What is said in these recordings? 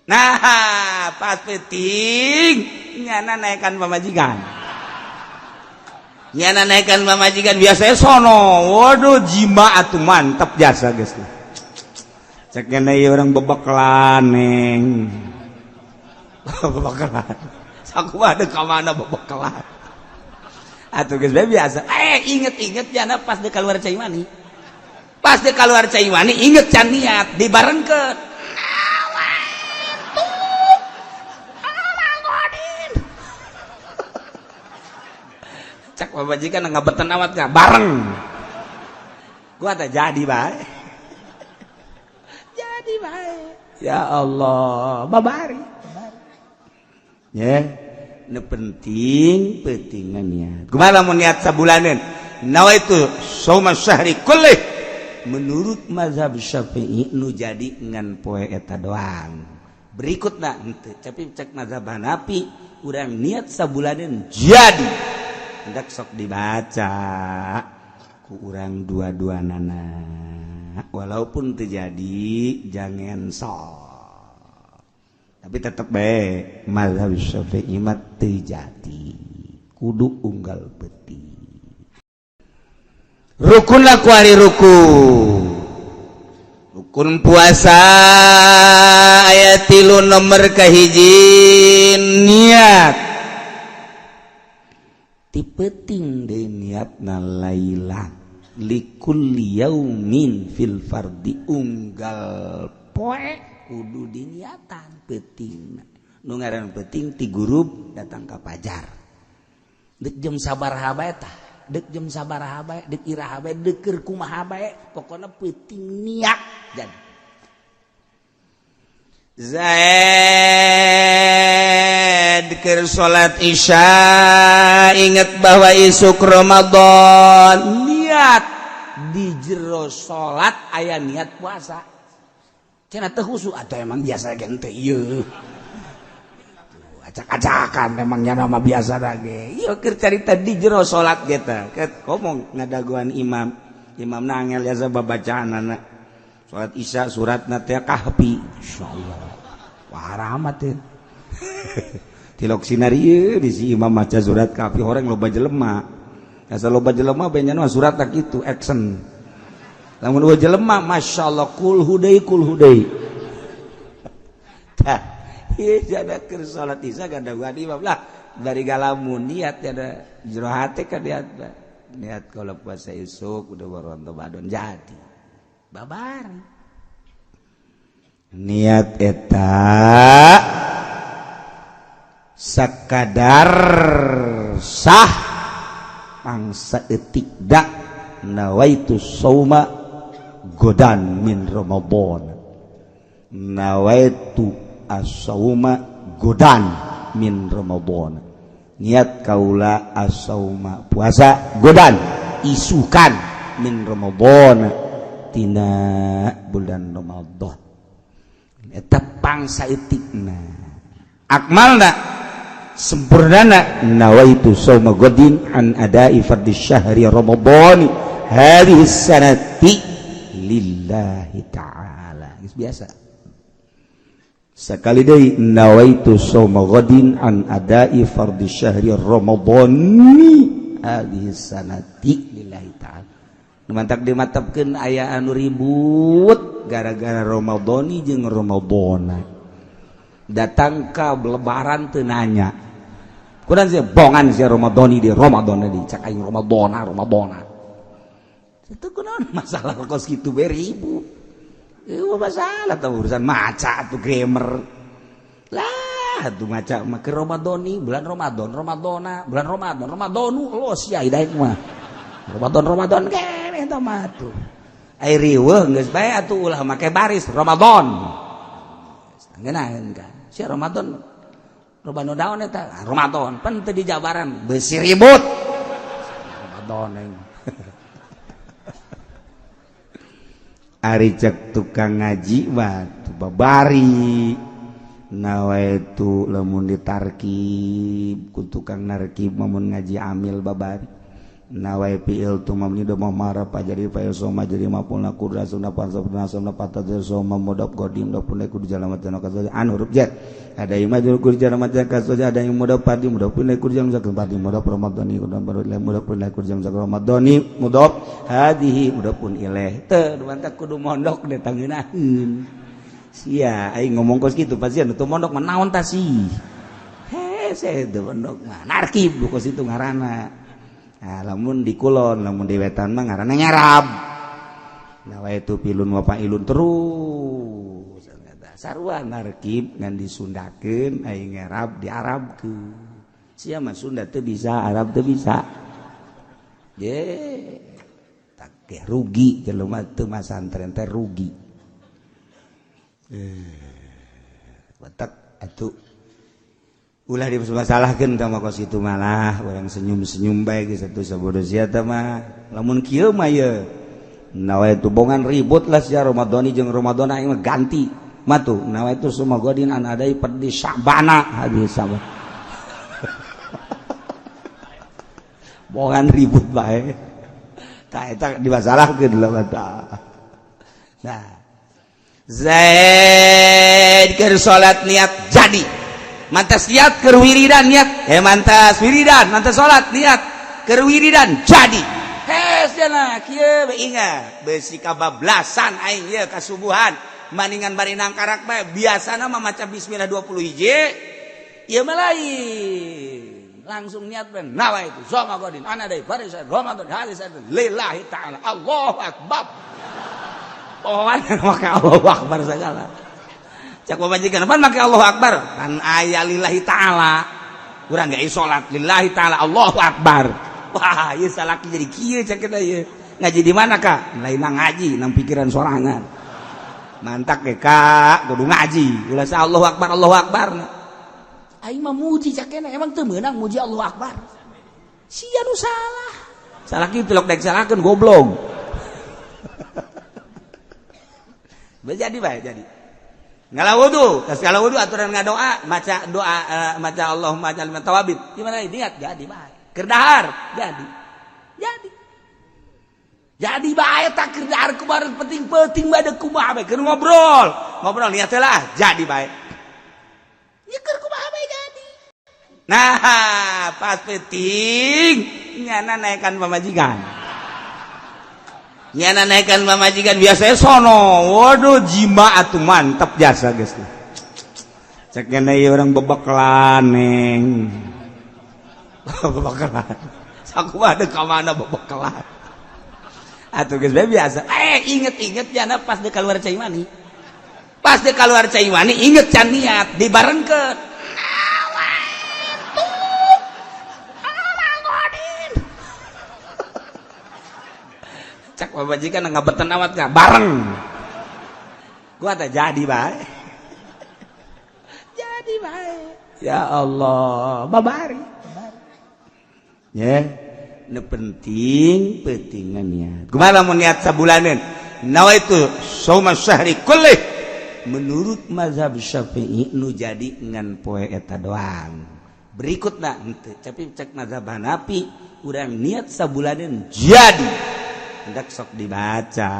Nah pas penting nyana naikkan pamajikan. Nyana naikkan pamajikan biasanya sono. Waduh jima atuh mantep jasa guys. Cek nyana orang bebeklan neng. Bebeklan. Saku ada kamana bebeklan. Atuh guys biasa. Inget nyana pas dia keluar cai mani. Pas dia keluar cai mani inget can niat dibarengkeun. Cak pamajikan ngabetan awat nggak bareng. Gua tak jadi baik. Jadi baik. Ya Allah, babari. Ya, ini penting pentingannya. Kumaha mau niat sabulanan? Nawaitu shauma syahri kullih. Menurut mazhab Syafi'i nu jadi ngan poe eta doang. Berikutna henteu, tapi cek mazhab Hanafi urang niat sabulanan jadi. Hendak sok dibaca ku urang dua-dua nana walaupun terjadi jangan sok tapi tetap baik mazhab Syafi'i mah terjadi kudu unggal peti rukun laku hari rukun puasa ayat 3 nomor kahiji niat penting deh niatna lailan likulli yaumin fil fardi unggal poe kudu diniatan penting nu ngaran penting ti guru datang ka pajar deuk jam sabaraha bae tah deuk jam sabaraha bae deuk iraha bae deuk keur kumaha bae pokona penting niat jadi Zaid keur salat Isya ingat bahwa isuk Ramadan niat di jero salat aya niat puasa cenah teu khusyuk atau emang biasa ge teu ieu acak-acakan emangnya nama biasa ge ieu keur carita di jero salat ge teh ngomong ngadaguan imam nangel biasa babacaanna salat Isya suratna teh Kahfi insyaallah waharamat teh tilok sinari di si imam maca surat Kahfi orang loba jelema asa loba jelema benyana surat tak kitu action lamun loba jelema masyaallah kul hudai tah ieu jana keur salat Isya gadaguan imam lah dari galamun niat ada jero hate ka niat kalau puasa isuk udah waronto badon jadi babar niat eta sakadar sah mangsa etik da nawaitu sauma godan min Ramadan nawaitu as-sauma godan min Ramadan niat kaula as-sauma puasa godan isukan min Ramadan tina bulan Ramadan eta pangsa etikna akmalna sempurnana nawaitu shauma godin an adai fardhi syahri Ramadan hadhihi sanati lillahi ta'ala biasa sekali deui nawaitu shauma godin an adai fardhi syahri Ramadan hadhihi sanati lillahi ta'ala mantak dimatapkeun aya anu ribut gara-gara Ramadhani jeung Ramadhana datang ka lebaran teu nanya kunaon sih bongan sih Ramadhani di Ramadhana di cak aing Ramadhana itu kunaon masalah kos kitu bae ribut ieu masalah tah urusan maca atuh grammar lah atuh maca mah ke Ramadhani bulan Ramadhana bulan Ramadhanu lo sia daek mah Ramadan kene eta mah tuh. Ai riweuh geus bae atuh ulah make baris Ramadan. Ngeunaheun kan. Si Ramadan loba nu daon eta Ramadan pan teu dijabaran beusi ribut. Ramadan aing. Ari cek tukang ngaji mah babari. Nawaitu lamun ditarkib ku tukang narkib mun ngaji amil babari. nawai fi'il tumamni do marah jadi fa'il soma jadi maf'ul qudra sunna pansabna sunna patadzir soma mudhaf qadim do pun kudu jalamat jana kaso an huruf jar ada yang majul kudu jalamat jana kaso ada yang mudhaf padi mudhaf pun kudu jalamat zakal padi mudhaf ramadhani kudu mudhaf pun kudu jalamat zakal ramadhani mudhaf hadhihi mudhaf pun ilaih teu mantak kudu mondok de tangeunaheun sia aing ngomong kos kitu pasieun teu mondok mah naon tah sih hese teu mondok mah narkib kos itu ngaranna. Nah, lamun di kulon, lamun di wetan mah ngaranna nyarab. Nah, wae itu pilun wa pailun terus. Sarua narkib ngan disundakeun aing nyarab diarabkeun. Sia mah Sunda teu bisa, Arab teu bisa. Ye, tak rugi jelema teu masantren teh rugi. Batak atuh ulah dimasalahkeun ka mah kos itu malah urang senyum-senyum bae geus atuh sabodo sia teh mah lamun kieu mah ye nawaitu bongan ribut lah sia Ramadhani jeung Ramadan aing mah ganti mah tuh nawaitu sumagodin an adai perdi Sya'bana hadis sahabat bongan ribut bae tah eta dimasalahkeun lah mata nah Zaid keur salat niat jadi mantas niat keur wiridan niat mantas wiridan mantas salat niat keur wiridan jadi cenah kieu ingat beusi kabablasan aing ieu kasubuhan maningan bari nangkarak bae biasana mah maca bismillah 20 hiji ieu mah lain langsung niat bae nawa itu Ramadan ana deui barisan Ramadan halis lillahi taala Allahu akbar pohon maka Allahu akbar segala cak pamajikan pan make Allahu akbar kan aya lillahi taala urang ge salat lillahi taala Allahu akbar wah ieu salaki jadi kieu cak eta ieu ngaji di mana Kak lain ngaji nang pikiran sorangan mantak ge Kak kudu ngaji ulah sa Allahu akbar aing mah muji cak keneh emang teu meunang muji Allahu akbar sia nu salah salaki pilok daek salahkeun goblok jadi bae jadi ngala wudu, tas ngala wudu aturan ngadoa, maca doa maca Allahumma ja'alna tawabin. Gimana niat jadi bae. Keur dahar jadi. Jadi bae tak keur dahar kumaha penting-penting bae kumaha bae keur ngobrol. Ngobrol niat lah jadi bae. Ya keur kumaha bae jadi. Nah, pas penting nyana naikkan pamajikan. Nyana naikkan pamajikan biasanya sono waduh jima atuh mantep jasa geus cek kena ieu urang bebeklan neng bebeklan sakumaha deuk ka mana bebeklan atuh geus biasa inget jana pas deuk kaluar cai mani inget can niat dibarengkeun cak pamajikan ngabetan awat gak bareng gua teh jadi bae ya Allah babari ya nu penting pentingan niat kumaha lamun niat sabulaneun nawaitu shauma syahri kullih menurut mazhab Syafi'i nu jadi ngan poe eta doang berikutna henteu tapi cek mazhab Hanafi urang niat sabulaneun jadi hendak sok dibaca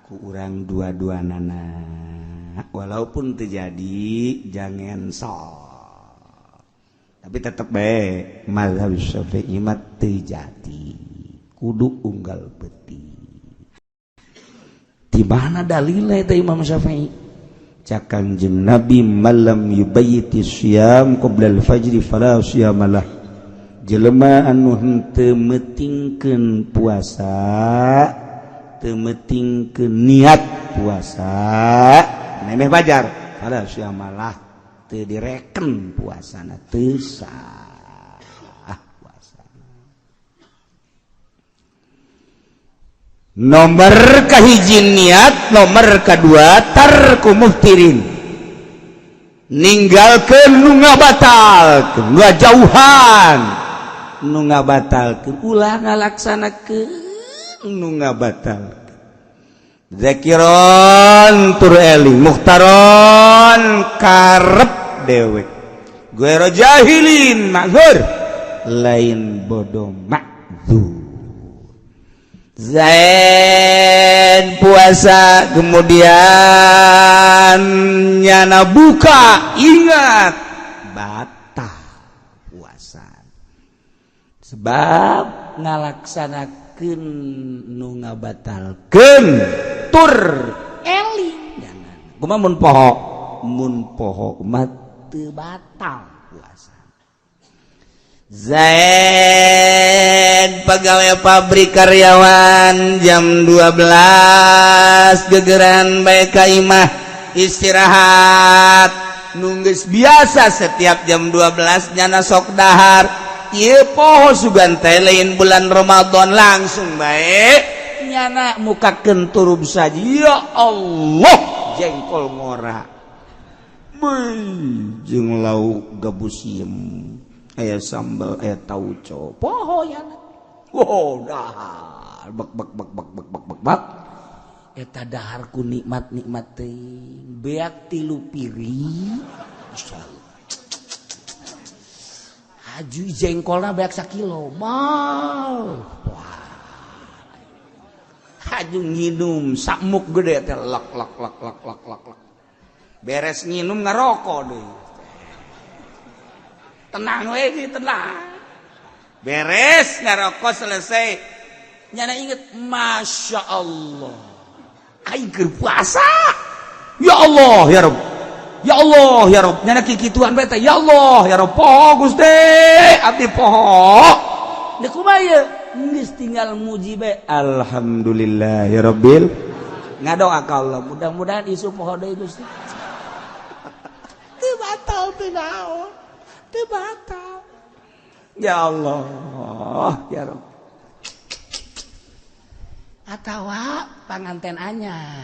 ku urang dua-dua nana walaupun terjadi jangan sok tapi tetap baik mazhab Syafi'i mah terjadi kudu unggal peti di mana dalilnya itu Imam Syafi'i cak Kanjeng Nabi malam yubayyiti syam qabla al-fajri fala syamalah jelema anu henteu metingkeun puasa teu metingkeun niat puasa nemeh bajar pada syamalah teu direken puasana teu sah puasana nomor kahiji niat nomor kadua tarku muftirin ninggalkeun nu ngabatalkeun ngajauhan nu ngabatalkeun ulah ngalaksanakeun nu ngabatalkeun zakiron tur eling mukhtaron karep dewek gue jahilin mazhur lain bodoh makzur tuh Zaid puasa kemudian nyana buka ingat batal puasa sebab ngalaksanakeun nu ngabatalkeun tur eling jangan kumaha mun poho umat teu batal puasa Zaid pegawai pabrik karyawan jam 12 gegeran bae ka imah istirahat nunggeus biasa setiap jam 12 nyana sok dahar ieu poho sugan teh lain bulan Ramadan langsung bae nyana mukakeun turub saja ya Allah jengkol ngora jeung lauk gabusiem aya sambal aya tauco poho ya oh dahar bak eta dahar ku nikmat teuing beak 3 piring insyaallah aju jengkolna beak 1 kilo mal wah aju nginum samuk gede teh lak beres nginum ngarokok deui tenang we tenang beres ngarokok selesai nyana inget masya Allah aing keur puasa ya Allah ya Rabb ya Allah ya Rabb nyana kikituan bae teh ya Allah ya Rabb poho Gusti abdi poho da kumaha ieu geus tinggal muji bae alhamdulillah ya Rabbil ngadoa ka Allah mudah-mudahan isu poho deui Gusti teu batal teu naon teu batal ya Allah ya Rabb atawa panganten anyar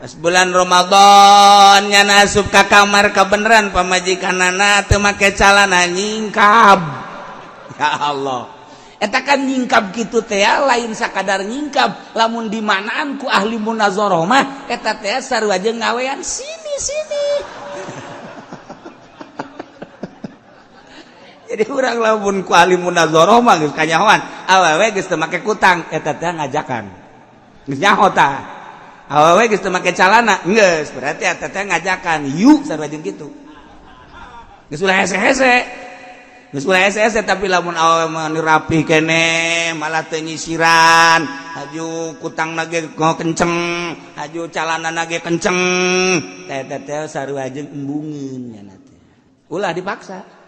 pas bulan Ramadan nyana asup ka kamar kabeneran pamajikanana teu make calana nyingkab ya Allah eta kan nyingkab kitu teh lain sakadar nyingkab lamun dimanaan ku ahli munazarah mah eta teh sarua jeung ngawean sini jadi urang lamun ku ahli munazarah mah geus kanyahoan awewe geus teu make kutang eta teh ngajakan geus nyaho tah awewe geus teu make calana geus berarti eta teh ngajakan yuk sarua jeung kitu geus ulah hese tapi lamun awewe mah rapi kene malah teu nyisiran haju kutang nage kenceng haju calana nage kenceng eta teh sarua jeung embungeun nya teh ulah dipaksa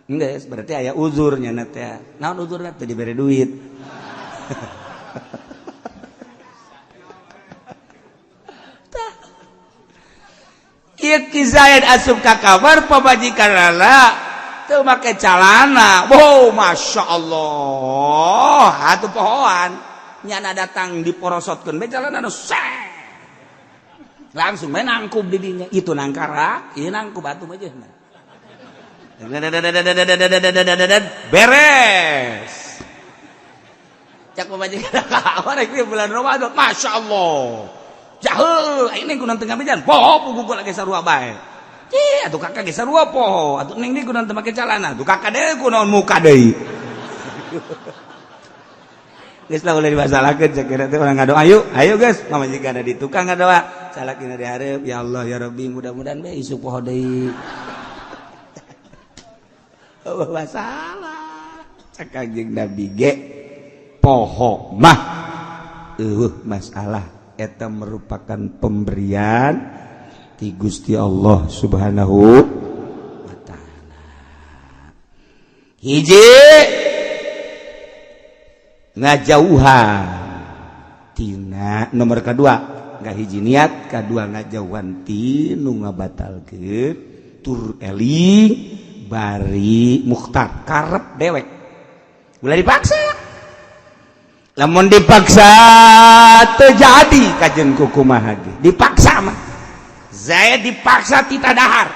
enggak berarti aya uzurnya teh naon uzurna teh dibere duit ieu ki Zaid asup ka kamar pamajikanana teu make calana wow masya Allah atuh pohoan nyana datang diporosotkeun bae calana langsung main nangkub di dinya itu nangkara ieu nangkub atuh mah beres cak pamajikan kamar rek bulan Ramadan masya Allah jahel ini kunaon teu ngabejan poho puguh lagi sarua bae atuh kakak ge sarua poho atuh ning di kunaon teu make calana atuh kakak deui kunaon muka deui geus lah ulah dibasalahkeun cek teh urang ngadoa ayo geus pamajikan di tukang ngadoa salakina di hareup ya Allah ya Rabbi mudah-mudahan bae isu poho deui masalah cak Kangjeng Nabi ge poho mah masalah eta merupakan pemberian ti Gusti Allah Subhanahu wa taala hiji ngajauhan tina nomor kedua ngahiji niat kadua ngajauhan ti nu ngabatalkeun tur eling bari mukhtar karep dewek ulah dipaksa lamun dipaksa terjadi kajen kukumaha ge dipaksa mah Zaid dipaksa ti tadahar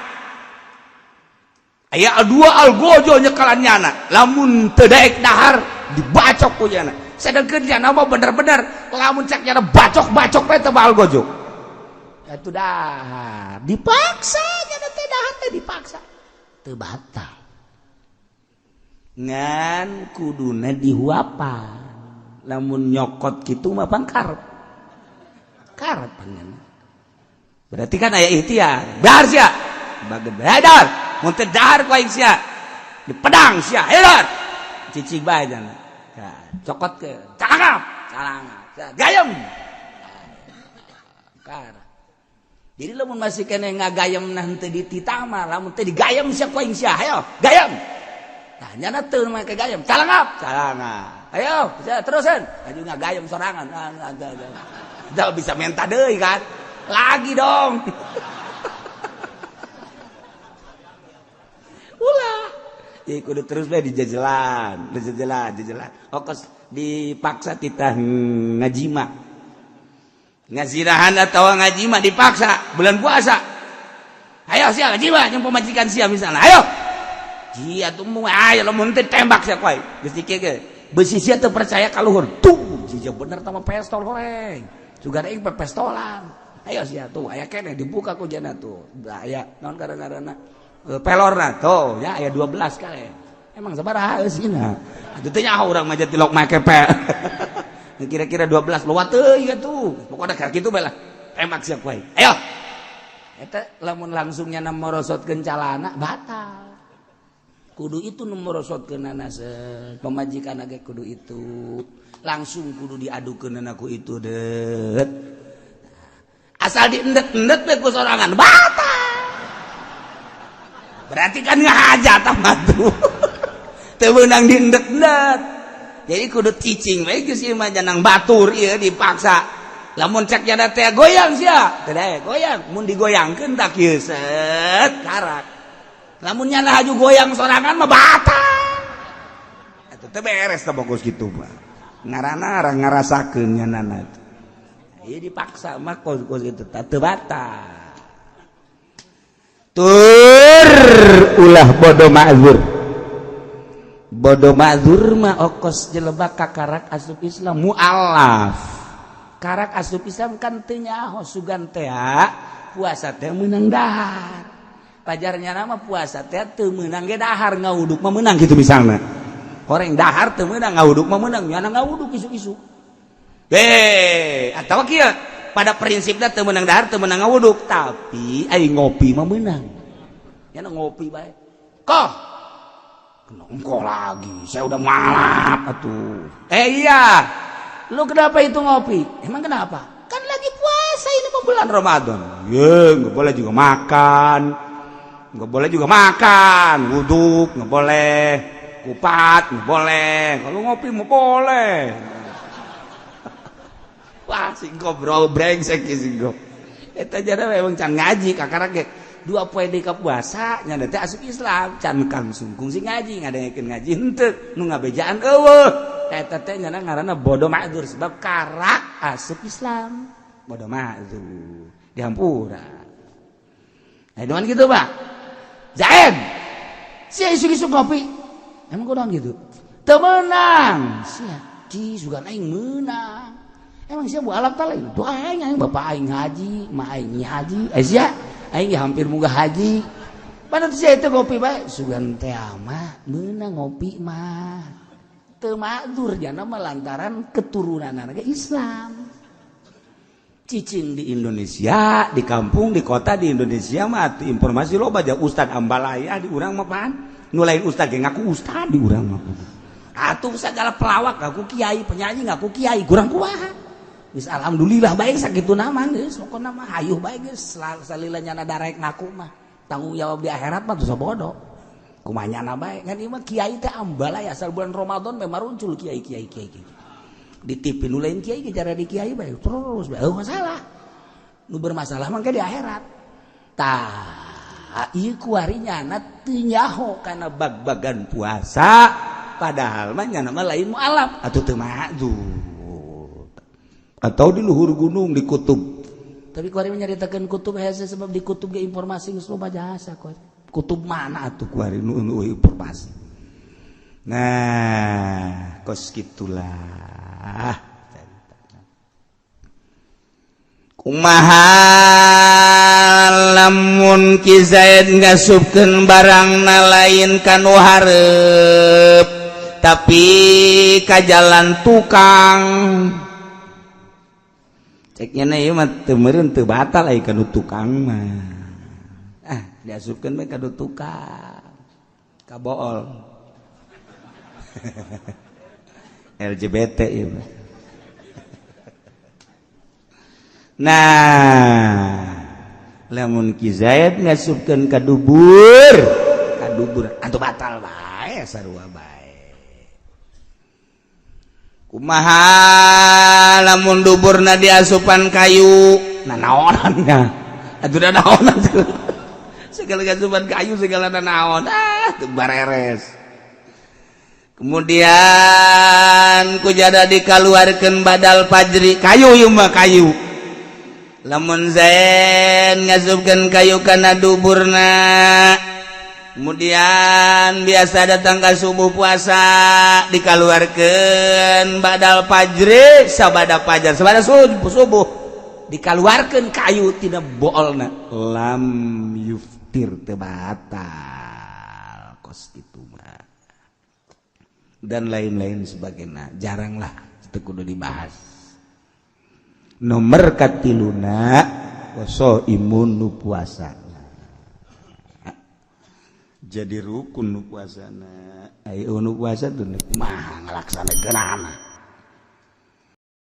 aya dua algojo nyekalan nyana lamun teu daek dahar dibacok ku nyana sadengkeun nyana mah bener-bener lamun cak nyana bacok-bacok we teu algojo atuh dahar dipaksa nyana teh dahar teh dipaksa batal ngan kuduna dihuapan lamun nyokot gitu mah pangkarep pangan berarti kan aya ikhtiar dahar sia bageud dahar mun teu dahar ku aing sia di pedang sia hedar cicing bae jangan cokot ke calangap gayem jadi lamun masih kena ngagayem nanti di titama lamun teu digayem sia ku aing sia hayo gayem nah nyana teu make gayem calangap ayo bisa terusan aju ngagayem sorangan dah bisa minta deui kan lagi dong ulah ya kudu terus bae dijajelan okos dipaksa titah ngajima ngazirahan atau ngajima dipaksa bulan puasa ayo sia ngajima jeung pamajikan sia misalnya ayo jia tuh mau ayo lamun teh tembak sia koy geus dikege besi sia teu percaya ka luhur tuh jija bener tama pistol horeng sugar aing pestolan ayo sia tuh aya keneh dibuka ku jana tuh aya naon ngaranna pelorna tuh ya aya 12 kali emang sabaraha eusina atuh teh nyaho urang mah jatilok make pe kira-kira 12 luat teuy atuh pokona ka kitu bae lah tembak sia koy ayo eta lamun langsung nyana morosotkeun calana batal kudu itu nomorosotkeun naseun pamajikan ge kudu itu langsung kudu diadukeun aku itu det asal diendet-endet we ku sorangan batal berarti kan ngahajat mah tuh teu meunang diendet-endet jadi kudu cicing we geus ieu mah janang batur ieu dipaksa lamun cek nya teh goyang sia teu dae goyang mun digoyangkeun tak kieu set karak lamun nyana haju goyang sorangan mah batal atuh teh beres teh bagus kitu mah ngaranna arang ngarasakeun nyanana ieu dipaksa mah kos kitu teu batal tur ulah bodo ma'dzur mah okos jelebak ka karak asup Islam mualaf karak asup Islam kan teu nyaho sugan teh puasa teh meunang dahar pajarnya nama puasa teh teu meunang ge dahar ngawuduk mah meunang kitu misalna horeng dahar teu meunang ngawuduk mah meunang nyana ngawuduk isu-isu atawa kieu pada prinsipna teu meunang dahar teu meunang ngawuduk tapi ai ngopi mah meunang nyana ngopi bae koh nongko lagi saya udah malap atuh iya lu kenapa itu ngopi emang kenapa kan lagi puasa ini mah bulan Ramadan ya enggak boleh juga makan wuduk nggak boleh kupat nggak boleh kalau ngopi mau boleh wah singgo bro brengsek singgo eta jana memang can ngaji kakara ge 2 poe di puasa nya teh asup Islam can kang sungkung sing ngaji ngadengekeun ngaji henteu nu ngabejaan eueuh eta teh nya ngaranna bodo ma'dzur sebab karak asup Islam bodo ma'dzur dihampura dengan gitu Pak Zain sia isu-isu kopi emang kunaon gitu teu meunang sia di sugan aing meunang emang sia bualap tah lain tuh aing bapak aing haji ma aing haji sia aing hampir muga haji padahal sia itu kopi bae sugan teh mah meunang ngopi mah teu ma'dzur jana mah lantaran keturunanna ge Islam cicing di Indonesia, di kampung, di kota di Indonesia mah informasi loba aja Ustad Ambalaya di urang mah pan. Nu lain ustad ge ngaku ustad di urang mah. Atuh segala pelawak ngaku kiai, penyanyi ngaku kiai, kurang kumaha. Geus alhamdulillah bae sakitu naman geus pokona mah hayuh bae geus salila nyana darek ngaku mah. Tanggung jawab di akhirat mah tuh sabodo. Kumaha nyana bae ngan ieu mah kiai teh Ambalaya asal bulan Ramadan mah muncul kiai. Di TV nu lain kiai cara di kiai bae terus bae masalah nu bermasalah mangke di akhirat tah ieu kuari nyana teu nyaho kana bag-bagan puasa padahal mah nyana mah lain mualaf atuh teu ma'dzur atau di luhur gunung di kutub tapi kuari nyaritakeun kutub hese sebab di kutub ge informasi geus loba jasa kutub mana atuh kuari nu informasi nah kos gitulah kumaha lamun Ki Zaid ngasupkeun barangna lain kanu hareup tapi ka jalan tukang ceknya ieu mah teu meureun teu batal aya kanu tukang mah diasupkeun we kanu tukang ka bool LGBT ieu nah lamun Ki Zaid ngasupkeun ka dubur atuh batal bae sarua bae kumaha lamun duburna diasupan kayu nanaonannya atuh nanaonan segala asupan kayu segala nanaon teu bareres kemudian kujada dikaluarkeun badal fajri kayu ieu mah kayu lamun Zaid ngasupkeun kayu kana duburna kemudian biasa datang ke subuh puasa dikaluarkeun badal fajri sabada fajar sabada subuh dikaluarkeun kayu tina boolna lam yuftir teu batal kos kitu mah dan lain-lain sebagainya jaranglah teu kudu dibahas. Nomor katiluna poso imun nu puasa jadi rukun nu puasana ayo nu puasa tuh mah ngalaksanakeunana